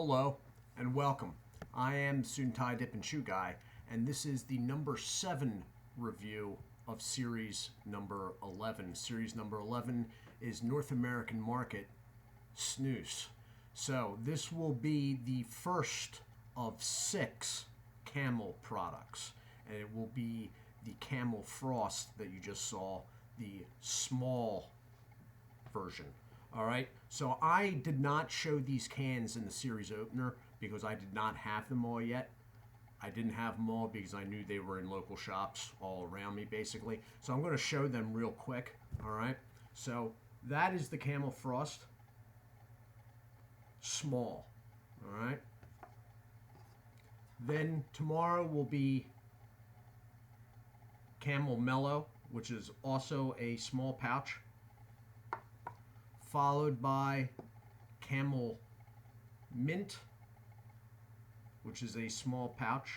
Hello and welcome. I am Suit&Tie, Dip&ChewGuy, and this is the number 7 review of series number 11. Series number 11 is North American Market Snus. So this will be the first of 6 Camel products, and it will be the Camel Frost that you just saw, the small version. All right, so I did not show these cans in the series opener because I did not have them all yet. I didn't have them all because I knew they were in local shops all around me, basically. So I'm going to show them real quick. All right, so that is the Camel Frost small. All right, then tomorrow will be Camel Mellow, which is also a small pouch, followed by Camel Mint, which is a small pouch.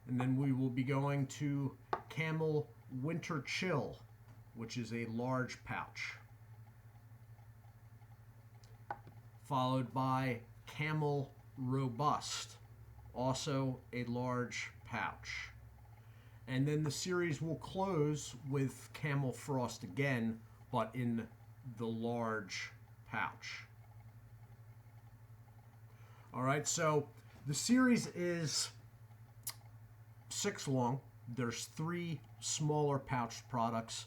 And then we will be going to Camel Winter Chill, which is a large pouch. Followed by Camel Robust, also a large pouch. And then the series will close with Camel Frost again, but in the large pouch. All right, so the series is 6 long. There's 3 smaller pouch products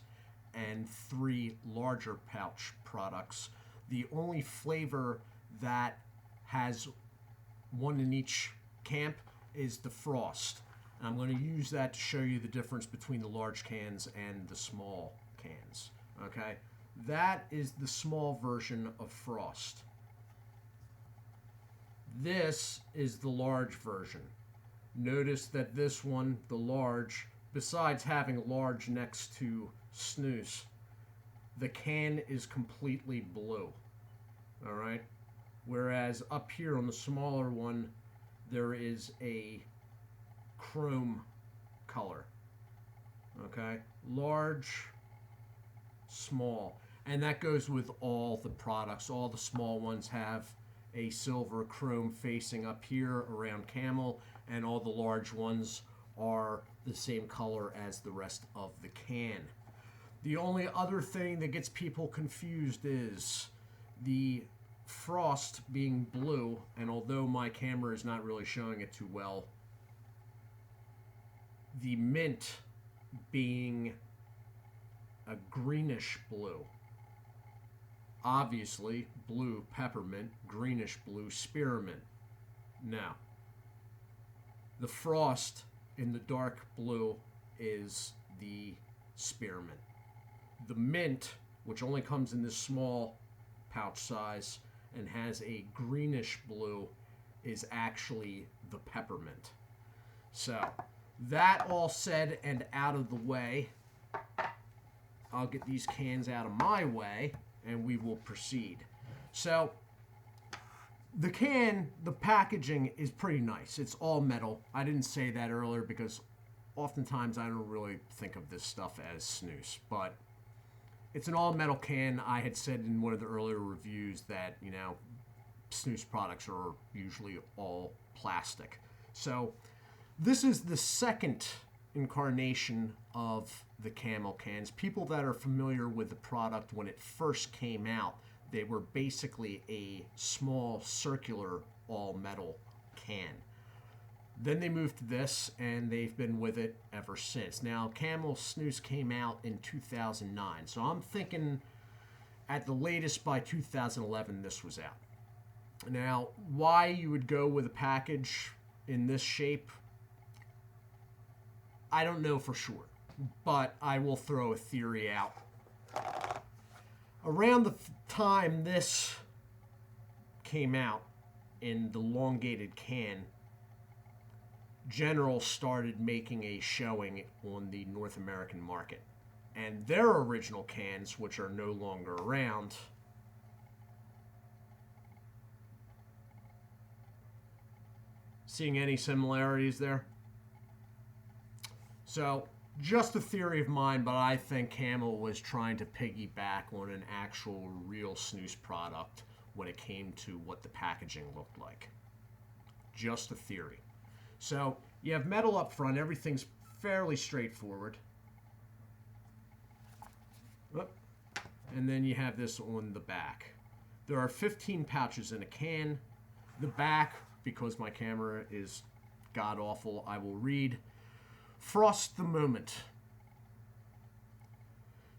and 3 larger pouch products. The only flavor that has one in each camp is the Frost. And I'm going to use that to show you the difference between the large cans and the small cans. Okay, that is the small version of Frost. This is the large version. Notice that this one, the large, besides having large next to snus, the can is completely blue. All right, whereas up here on the smaller one, there is a chrome color. Okay, large, small, and that goes with all the products. All the small ones have a silver chrome facing up here around Camel, and all the large ones are the same color as the rest of the can. The only other thing that gets people confused is the Frost being blue, and although my camera is not really showing it too well, the Mint being a greenish blue. Obviously, blue peppermint, greenish blue spearmint. Now, the Frost in the dark blue is the spearmint. The Mint, which only comes in this small pouch size and has a greenish blue, is actually the peppermint. So, that all said and out of the way, I'll get these cans out of my way and we will proceed. So the can, the packaging is pretty nice. It's all metal. I didn't say that earlier because oftentimes I don't really think of this stuff as snus, but it's an all metal can. I had said in one of the earlier reviews that, you know, snus products are usually all plastic. So this is the second incarnation of the Camel cans. People that are familiar with the product, when it first came out, they were basically a small circular all metal can. Then they moved to this and they've been with it ever since. Now, Camel Snus came out in 2009, so I'm thinking at the latest by 2011 this was out. Now, why you would go with a package in this shape, I don't know for sure, but I will throw a theory out. Around the time this came out in the elongated can, General started making a showing on the North American market. And their original cans, which are no longer around, seeing any similarities there? So, just a theory of mine, but I think Camel was trying to piggyback on an actual real snus product when it came to what the packaging looked like. Just a theory. So you have metal up front. Everything's fairly straightforward. And then you have this on the back. There are 15 pouches in a can. The back, because my camera is god-awful, I will read. Frost the moment.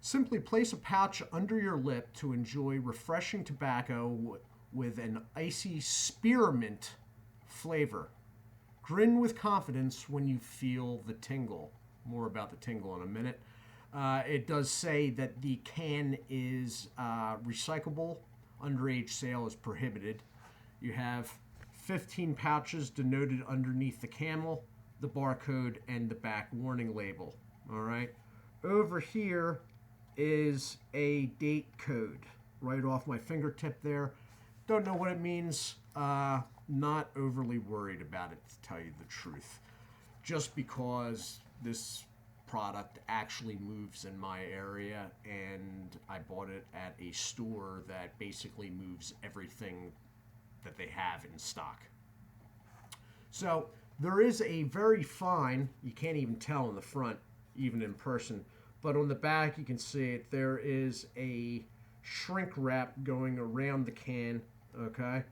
Simply place a pouch under your lip to enjoy refreshing tobacco with an icy spearmint flavor. Grin with confidence when you feel the tingle. More about the tingle in a minute. It does say that the can is recyclable. Underage sale is prohibited. You have 15 pouches denoted underneath the camel, the barcode, and the back warning label. All right. Over here is a date code right off my fingertip there. Don't know what it means. Not overly worried about it, to tell you the truth. Just because this product actually moves in my area, and I bought it at a store that basically moves everything that they have in stock. So there is a very fine, you can't even tell in the front, even in person, but on the back you can see it. There is a shrink wrap going around the can, okay?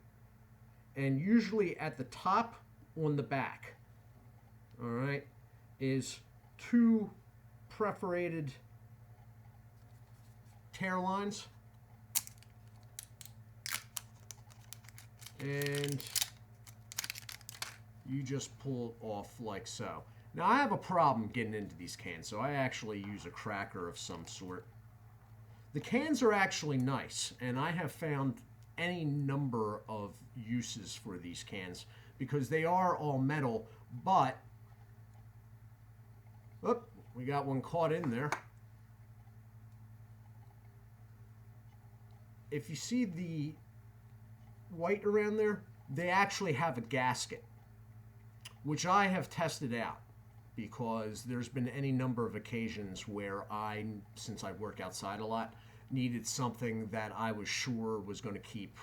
And usually at the top on the back, all right, is two perforated tear lines, and you just pull it off like so. Now I have a problem getting into these cans, so I actually use a cracker of some sort. The cans are actually nice, and I have found any number of uses for these cans because they are all metal, but we got one caught in there. If you see the white around there, they actually have a gasket, which I have tested out because there's been any number of occasions where I, since I work outside a lot, needed something that I was sure was going to keep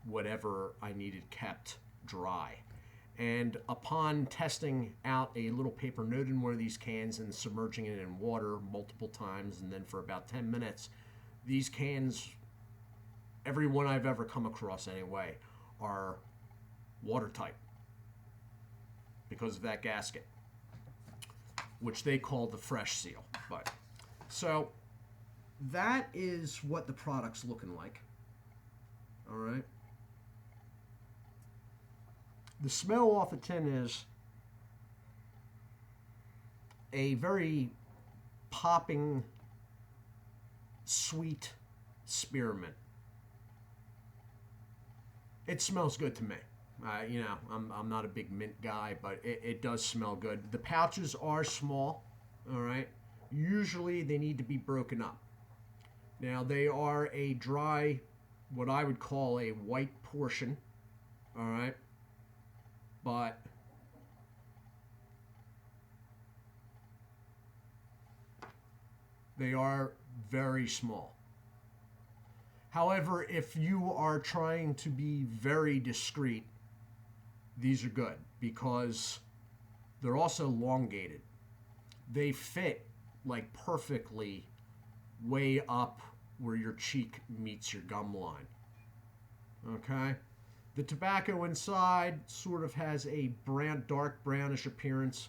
whatever I needed kept dry. And upon testing out a little paper note in one of these cans and submerging it in water multiple times, and then for about 10 minutes, these cans, every one I've ever come across anyway, are watertight because of that gasket, which they call the fresh seal. But so that is what the product's looking like. All right. The smell off the tin is a very popping, sweet spearmint. It smells good to me. You know, I'm not a big mint guy, but it does smell good. The pouches are small, all right? Usually they need to be broken up. Now, they are a dry, what I would call a white portion, all right? But they are very small. However, if you are trying to be very discreet, these are good because they're also elongated. They fit like perfectly way up where your cheek meets your gum line. Okay? The tobacco inside sort of has a brown, dark brownish appearance.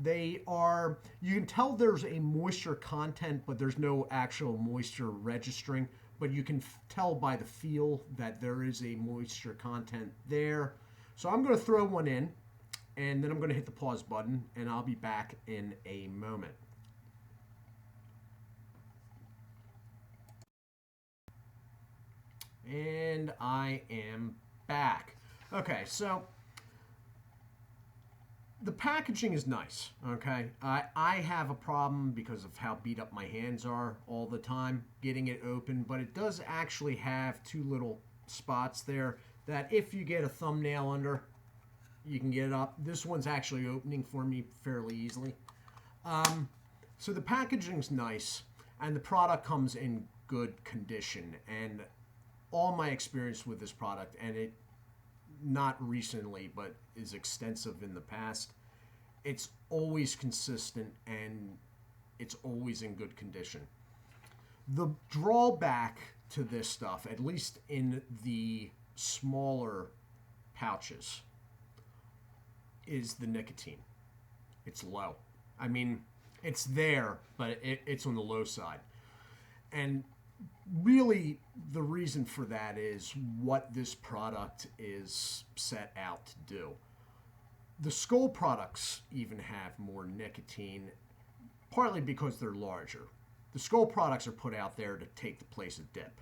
They are, you can tell there's a moisture content, but there's no actual moisture registering. But you can tell by the feel that there is a moisture content there. So I'm going to throw one in, and then I'm going to hit the pause button, and I'll be back in a moment. And I am back. Okay, so the packaging is nice, okay? I have a problem because of how beat up my hands are all the time getting it open, but it does actually have two little spots there that if you get a thumbnail under, you can get it up. This one's actually opening for me fairly easily. So the packaging's nice, and the product comes in good condition, and all my experience with this product, and it not recently, but is extensive in the past, it's always consistent and it's always in good condition. The drawback to this stuff, at least in the smaller pouches, is the nicotine. It's low. I mean, it's there, but it's on the low side. And really, the reason for that is what this product is set out to do. The Skoal products even have more nicotine, partly because they're larger. The Skoal products are put out there to take the place of Dip.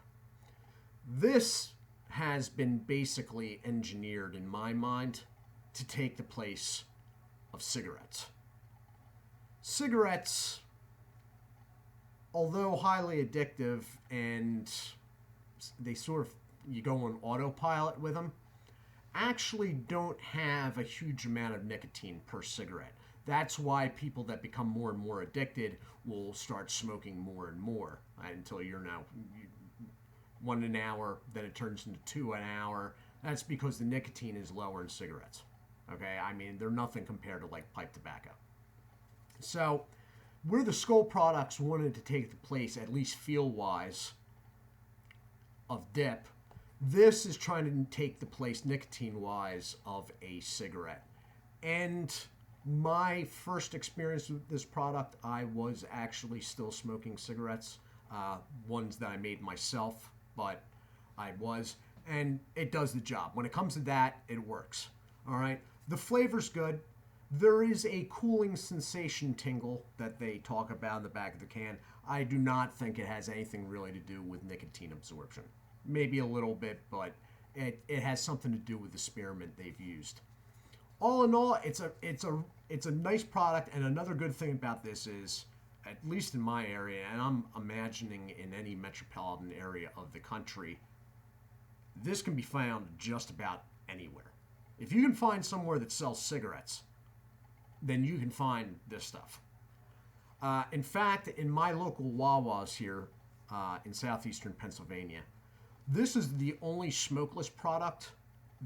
This has been basically engineered, in my mind, to take the place of cigarettes. Cigarettes, although highly addictive and they sort of, you go on autopilot with them, actually don't have a huge amount of nicotine per cigarette. That's why people that become more and more addicted will start smoking more and more until you're now 1 an hour, then it turns into 2 an hour. That's because the nicotine is lower in cigarettes. Okay, I mean, they're nothing compared to like pipe tobacco. So, where the Skoal products wanted to take the place, at least feel-wise, of Dip, this is trying to take the place, nicotine-wise, of a cigarette. And my first experience with this product, I was actually still smoking cigarettes, ones that I made myself, but I was, and it does the job. When it comes to that, it works. All right, the flavor's good. There is a cooling sensation tingle that they talk about in the back of the can. I do not think it has anything really to do with nicotine absorption. Maybe a little bit, but it has something to do with the spearmint they've used. All in all, it's a nice product, and another good thing about this is, at least in my area, and I'm imagining in any metropolitan area of the country, this can be found just about anywhere. If you can find somewhere that sells cigarettes, then you can find this stuff. In fact, in my local Wawa's here in southeastern Pennsylvania, this is the only smokeless product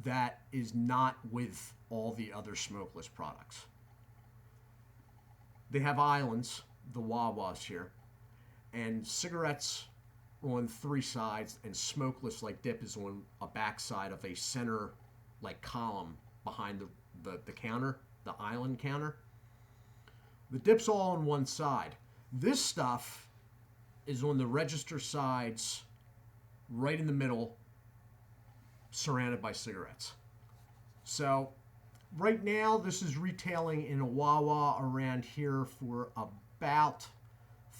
that is not with all the other smokeless products. They have islands, the Wawa's here, and cigarettes on 3 sides, and smokeless like Dip is on a backside of a center like column behind the counter, the island counter. The Dip's all on one side. This stuff is on the register sides, right in the middle, surrounded by cigarettes. So right now, this is retailing in a Wawa around here for about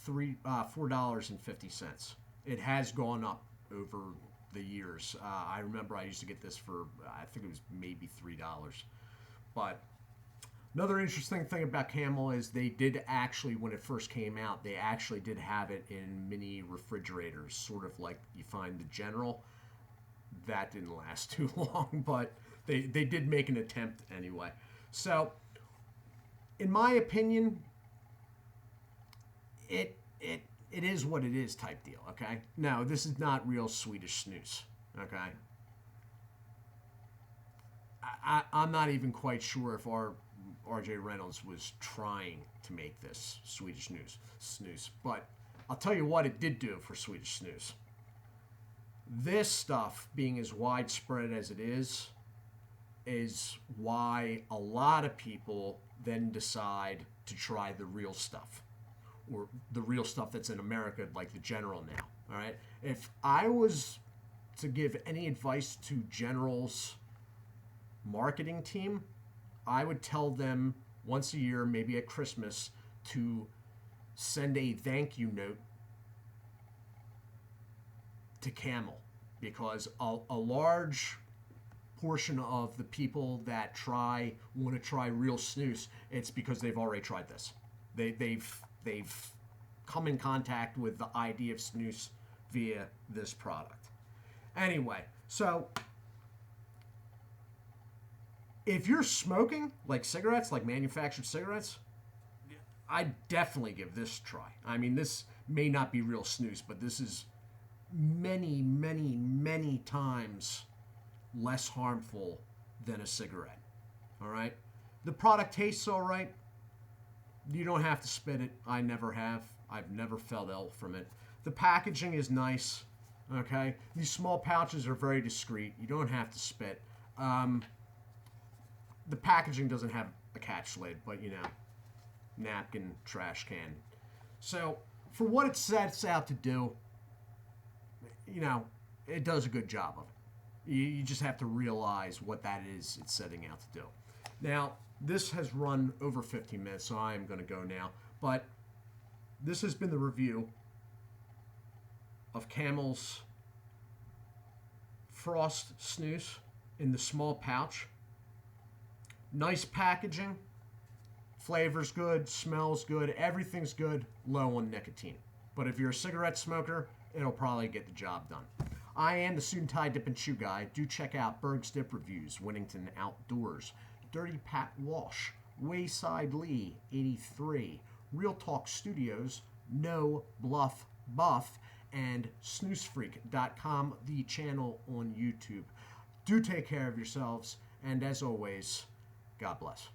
$4.50. It has gone up over the years. I remember I used to get this for, I think it was maybe $3. But another interesting thing about Camel is they did actually, when it first came out, they actually did have it in mini refrigerators, sort of like you find the General. That didn't last too long, but they did make an attempt anyway. So, in my opinion, it is what it is type deal, okay? No, this is not real Swedish snus, okay? I'm not even quite sure if R.J. Reynolds was trying to make this Swedish snus, but I'll tell you what it did do for Swedish snus. This stuff, being as widespread as it is why a lot of people then decide to try the real stuff, or the real stuff that's in America, like the General now, all right? If I was to give any advice to General's marketing team, I would tell them once a year, maybe at Christmas, to send a thank you note to Camel, because a large portion of the people that want to try real snus, it's because they've already tried this. They've come in contact with the idea of snus via this product. Anyway, so if you're smoking like cigarettes, like manufactured cigarettes, I'd definitely give this a try. I mean, this may not be real snus, but this is many, many, many times less harmful than a cigarette. All right? The product tastes all right. You don't have to spit it. I never have. I've never felt ill from it. The packaging is nice. Okay? These small pouches are very discreet. You don't have to spit. The packaging doesn't have a catch lid, but you know, napkin, trash can. So, for what it sets out to do, you know, it does a good job of it. You just have to realize what that is it's setting out to do. Now, this has run over 15 minutes, so I am going to go now. But this has been the review of Camel's Frost Snus in the small pouch. Nice packaging. Flavor's good, smells good, everything's good, low on nicotine. But if you're a cigarette smoker, it'll probably get the job done. I am the Suit&Tie Dip&Chew Guy. Do check out Berg's Dip Reviews, Winnington Outdoors, Dirty Pat Walsh, Wayside Lee, 83, Real Talk Studios, No Bluff Buff, and snoozefreak.com, the channel on YouTube. Do take care of yourselves, and as always, God bless.